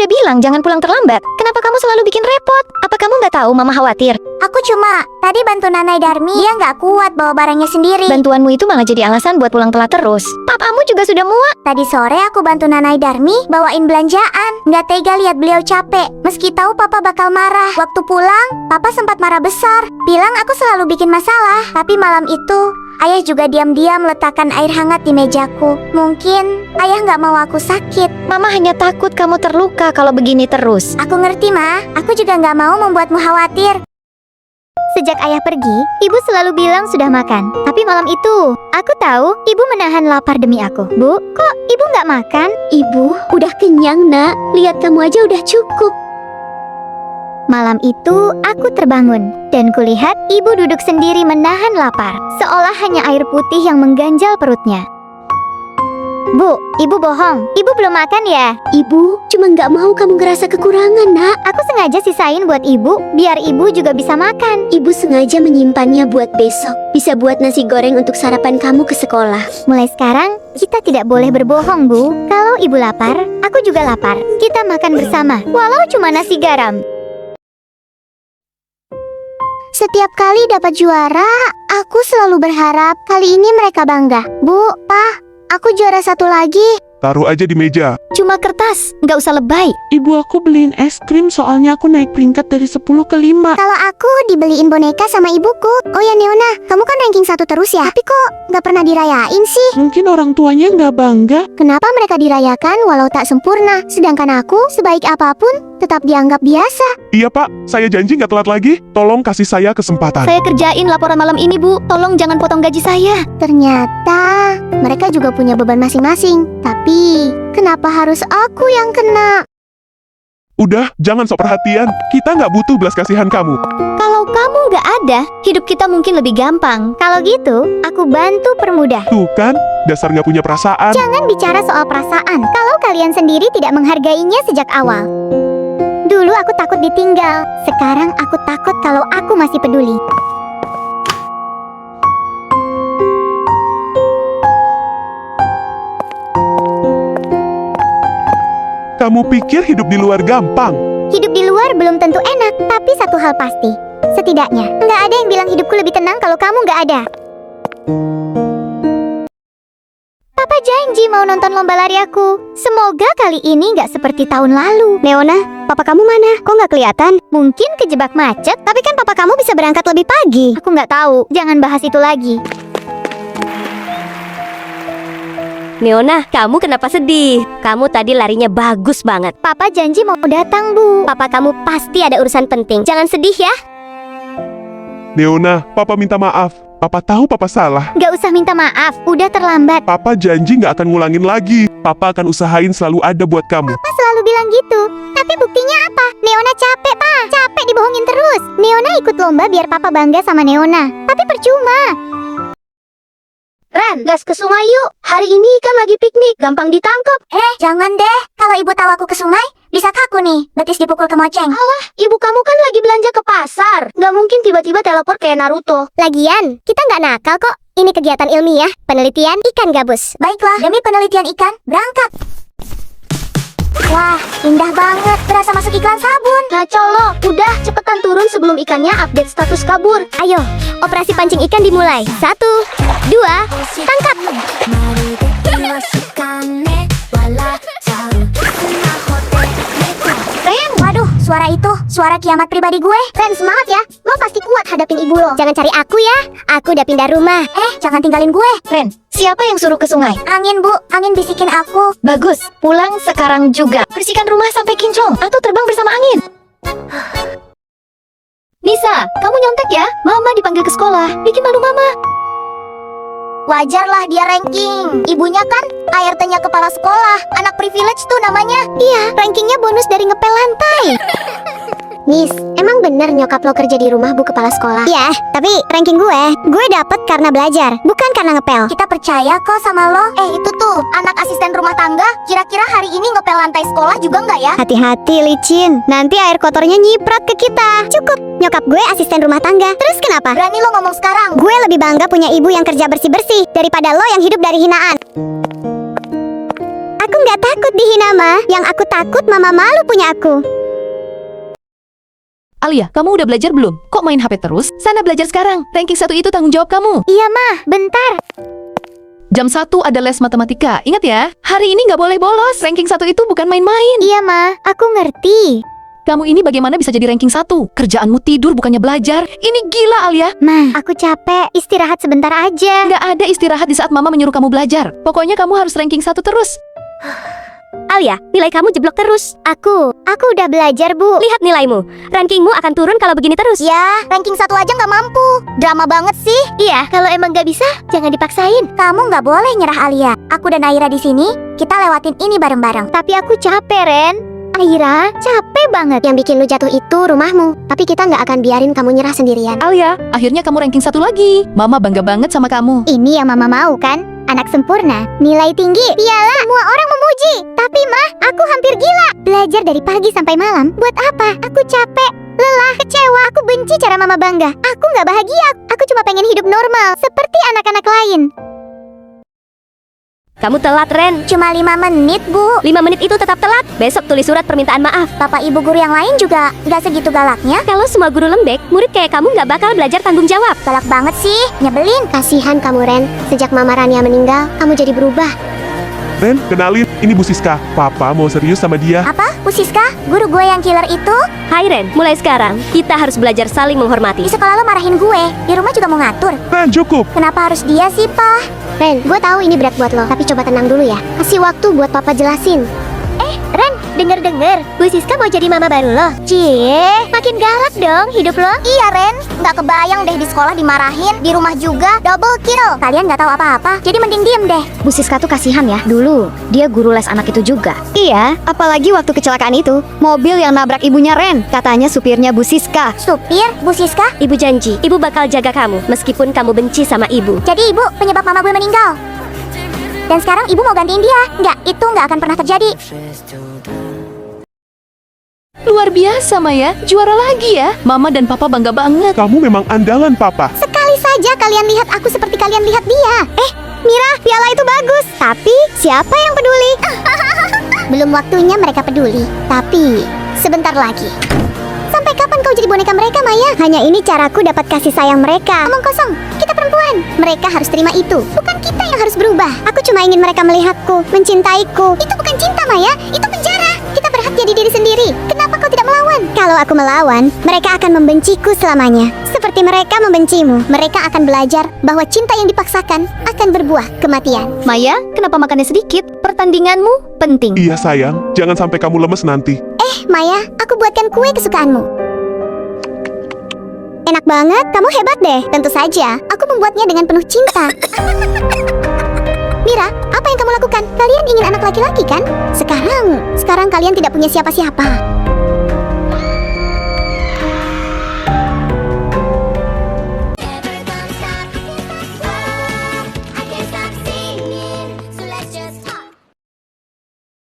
udah bilang jangan pulang terlambat. Kenapa kamu selalu bikin repot? Apa kamu nggak tahu Mama khawatir? Aku cuma tadi bantu Nanai Darmi. Dia nggak kuat bawa barangnya sendiri. Bantuanmu itu malah jadi alasan buat pulang telat terus. Papamu juga sudah muak. Tadi sore aku bantu Nanai Darmi bawain belanjaan. Nggak tega lihat beliau capek. Meski tahu papa bakal marah. Waktu pulang, papa sempat marah besar. Bilang aku selalu bikin masalah. Tapi malam itu, ayah juga diam-diam meletakkan air hangat di mejaku. Mungkin ayah nggak mau aku sakit. Mama hanya takut kamu terluka kalau begini terus. Aku ngerti, Ma. Aku juga nggak mau membuatmu khawatir. Sejak ayah pergi, ibu selalu bilang sudah makan. Tapi malam itu, aku tahu ibu menahan lapar demi aku. Bu, kok ibu nggak makan? Ibu, udah kenyang nak. Lihat kamu aja udah cukup. Malam itu, aku terbangun. Dan kulihat ibu duduk sendiri menahan lapar. Seolah hanya air putih yang mengganjal perutnya. Bu, ibu bohong. Ibu belum makan ya? Ibu, cuma nggak mau kamu ngerasa kekurangan nak. Aku sengaja sisain buat ibu, biar ibu juga bisa makan. Ibu sengaja menyimpannya buat besok. Bisa buat nasi goreng untuk sarapan kamu ke sekolah. Mulai sekarang, kita tidak boleh berbohong, Bu. Kalau ibu lapar, aku juga lapar. Kita makan bersama, walau cuma nasi garam. Setiap kali dapat juara, aku selalu berharap kali ini mereka bangga. Bu, Pa, aku juara satu lagi. Taruh aja di meja. Cuma kertas, nggak usah lebay. Ibu aku beliin es krim soalnya aku naik peringkat dari 10 ke 5. Kalau aku dibeliin boneka sama ibuku. Oh ya Neona, kamu kan ranking 1 terus ya? Tapi kok nggak pernah dirayain sih? Mungkin orang tuanya nggak bangga. Kenapa mereka dirayakan walau tak sempurna? Sedangkan aku, sebaik apapun, tetap dianggap biasa. Iya Pak, saya janji nggak telat lagi. Tolong kasih saya kesempatan. Saya kerjain laporan malam ini, Bu. Tolong jangan potong gaji saya. Ternyata mereka juga punya beban masing-masing. Tapi kenapa harus aku yang kena? Udah, jangan sok perhatian. Kita nggak butuh belas kasihan kamu. Kalau kamu nggak ada, hidup kita mungkin lebih gampang. Kalau gitu, aku bantu permudah. Tuh kan, dasar nggak punya perasaan. Jangan bicara soal perasaan kalau kalian sendiri tidak menghargainya sejak awal. Dulu aku takut ditinggal, sekarang aku takut kalau aku masih peduli. Kamu pikir hidup di luar gampang? Hidup di luar belum tentu enak, tapi satu hal pasti. Setidaknya, nggak ada yang bilang hidupku lebih tenang kalau kamu nggak ada. Papa janji mau nonton lomba lari aku. Semoga kali ini nggak seperti tahun lalu. Neona, papa kamu mana? Kok nggak kelihatan? Mungkin kejebak macet, tapi kan papa kamu bisa berangkat lebih pagi. Aku nggak tahu, jangan bahas itu lagi. Neona, kamu kenapa sedih? Kamu tadi larinya bagus banget. Papa janji mau datang, Bu. Papa kamu pasti ada urusan penting. Jangan sedih ya. Neona, Papa minta maaf. Papa tahu Papa salah. Nggak usah minta maaf, udah terlambat. Papa janji nggak akan ngulangin lagi. Papa akan usahain selalu ada buat kamu. Papa selalu bilang gitu. Tapi buktinya apa? Neona capek, Pak. Capek dibohongin terus. Neona ikut lomba biar Papa bangga sama Neona. Tapi percuma. Ren, gas ke sungai yuk. Hari ini ikan lagi piknik, gampang ditangkap. Jangan deh. Kalau ibu tahu aku ke sungai, bisa kaku nih. Betis dipukul kemoceng. Alah, ibu kamu kan lagi belanja ke pasar. Nggak mungkin tiba-tiba teleport kayak Naruto. Lagian, kita nggak nakal kok. Ini kegiatan ilmiah, penelitian ikan gabus. Baiklah, demi penelitian ikan, berangkat. Wah, indah banget. Berasa masuk iklan sabun. Ngaco lo, udah cepetan turun sebelum ikannya update status kabur. Ayo, operasi pancing ikan dimulai. 1, 2, tangkap. Ren, waduh, suara itu, suara kiamat pribadi gue. Ren, semangat ya. Lo pasti kuat hadapin ibu lo. Jangan cari aku ya. Aku udah pindah rumah. Jangan tinggalin gue. Ren, siapa yang suruh ke sungai? Angin, Bu. Angin bisikin aku. Bagus, pulang sekarang juga. Bersihkan rumah sampai kinclong atau terbang bersama angin. Nisa, kamu nyontek ya? Mama dipanggil ke sekolah. Bikin malu Mama. Wajarlah dia ranking. Ibunya kan ART-nya kepala sekolah. Anak privilege tuh namanya. Iya, rankingnya bonus dari ngepel lantai. Nis, emang bener nyokap lo kerja di rumah Bu kepala sekolah? Iya, tapi ranking gue dapet karena belajar, bukan karena ngepel. Kita percaya kok sama lo. Itu tuh, anak asisten rumah tangga. Kira-kira hari ini ngepel lantai sekolah juga nggak ya? Hati-hati licin, nanti air kotornya nyiprat ke kita. Cukup, nyokap gue asisten rumah tangga. Terus kenapa? Berani lo ngomong sekarang. Gue lebih bangga punya ibu yang kerja bersih-bersih daripada lo yang hidup dari hinaan. Aku nggak takut dihina, Ma. Yang aku takut mama malu punya aku. Alia, kamu udah belajar belum? Kok main HP terus? Sana belajar sekarang. Ranking 1 itu tanggung jawab kamu. Iya, Ma. Bentar. Jam 1 ada les matematika. Ingat ya, hari ini nggak boleh bolos. Ranking 1 itu bukan main-main. Iya, Ma. Aku ngerti. Kamu ini bagaimana bisa jadi ranking 1? Kerjaanmu tidur bukannya belajar. Ini gila, Alia. Ma, aku capek. Istirahat sebentar aja. Nggak ada istirahat di saat mama menyuruh kamu belajar. Pokoknya kamu harus ranking 1 terus. Alia, nilai kamu jeblok terus. Aku udah belajar, Bu. Lihat nilaimu. Rankingmu akan turun kalau begini terus. Ya, ranking 1 aja nggak mampu. Drama banget sih. Iya, kalau emang nggak bisa, jangan dipaksain. Kamu nggak boleh nyerah, Alia. Aku dan Aira di sini, kita lewatin ini bareng-bareng. Tapi aku capek, Ren. Aira, capek banget. Yang bikin lu jatuh itu rumahmu. Tapi kita nggak akan biarin kamu nyerah sendirian. Alia, akhirnya kamu ranking 1 lagi. Mama bangga banget sama kamu. Ini yang Mama mau kan? Anak sempurna, nilai tinggi, piala, semua orang memuji. Tapi Ma, aku hampir gila. Belajar dari pagi sampai malam, buat apa? Aku capek, lelah, kecewa. Aku benci cara Mama bangga. Aku nggak bahagia. Aku cuma pengen hidup normal, seperti anak-anak lain. Kamu telat, Ren. Cuma 5 menit, Bu. 5 menit itu tetap telat. Besok tulis surat permintaan maaf. Bapak ibu guru yang lain juga nggak segitu galaknya. Kalau semua guru lembek, murid kayak kamu nggak bakal belajar tanggung jawab. Galak banget sih, nyebelin. Kasihan kamu, Ren. Sejak Mama Rania meninggal, kamu jadi berubah. Ren, kenalin, ini Bu Siska. Papa mau serius sama dia. Apa? Bu Siska? Guru gue yang killer itu? Hai Ren, mulai sekarang kita harus belajar saling menghormati. Di sekolah lo marahin gue, di rumah juga mau ngatur. Ren, cukup. Kenapa harus dia sih, Pa? Ren, gue tahu ini berat buat lo, tapi coba tenang dulu ya. Kasih waktu buat Papa jelasin. Ren, denger-denger, Bu Siska mau jadi mama baru lo. Cie, makin galak dong hidup lo. Iya, Ren. Nggak kebayang deh di sekolah dimarahin, di rumah juga double kill. Kalian nggak tahu apa-apa, jadi mending diem deh. Bu Siska tuh kasihan ya. Dulu, dia guru les anak itu juga. Iya, apalagi waktu kecelakaan itu. Mobil yang nabrak ibunya Ren. Katanya supirnya Bu Siska. Supir, Bu Siska. Ibu janji, ibu bakal jaga kamu meskipun kamu benci sama ibu. Jadi ibu penyebab mama gue meninggal. Dan sekarang ibu mau gantiin dia. Nggak, itu nggak akan pernah terjadi. Luar biasa, Maya. Juara lagi ya. Mama dan Papa bangga banget. Kamu memang andalan, Papa. Sekali saja kalian lihat aku seperti kalian lihat dia. Mira, piala itu bagus. Tapi, siapa yang peduli? Belum waktunya mereka peduli. Tapi, sebentar lagi. Sampai kapan kau jadi boneka mereka, Maya? Hanya ini caraku dapat kasih sayang mereka. Omong kosong, kita perempuan. Mereka harus terima itu. Bukan kita yang harus berubah. Aku cuma ingin mereka melihatku, mencintaiku. Itu bukan cinta, Maya. Itu penjara. Kita berhak jadi diri sendiri. Kenapa kau tidak melawan? Kalau aku melawan, mereka akan membenciku selamanya. Seperti mereka membencimu. Mereka akan belajar bahwa cinta yang dipaksakan akan berbuah kematian. Maya, kenapa makannya sedikit? Pertandinganmu penting. Iya, sayang. Jangan sampai kamu lemes nanti. Maya, aku buatkan kue kesukaanmu. Enak banget, kamu hebat deh. Tentu saja, aku membuatnya dengan penuh cinta. Mira, apa yang kamu lakukan? Kalian ingin anak laki-laki kan? Sekarang kalian tidak punya siapa-siapa.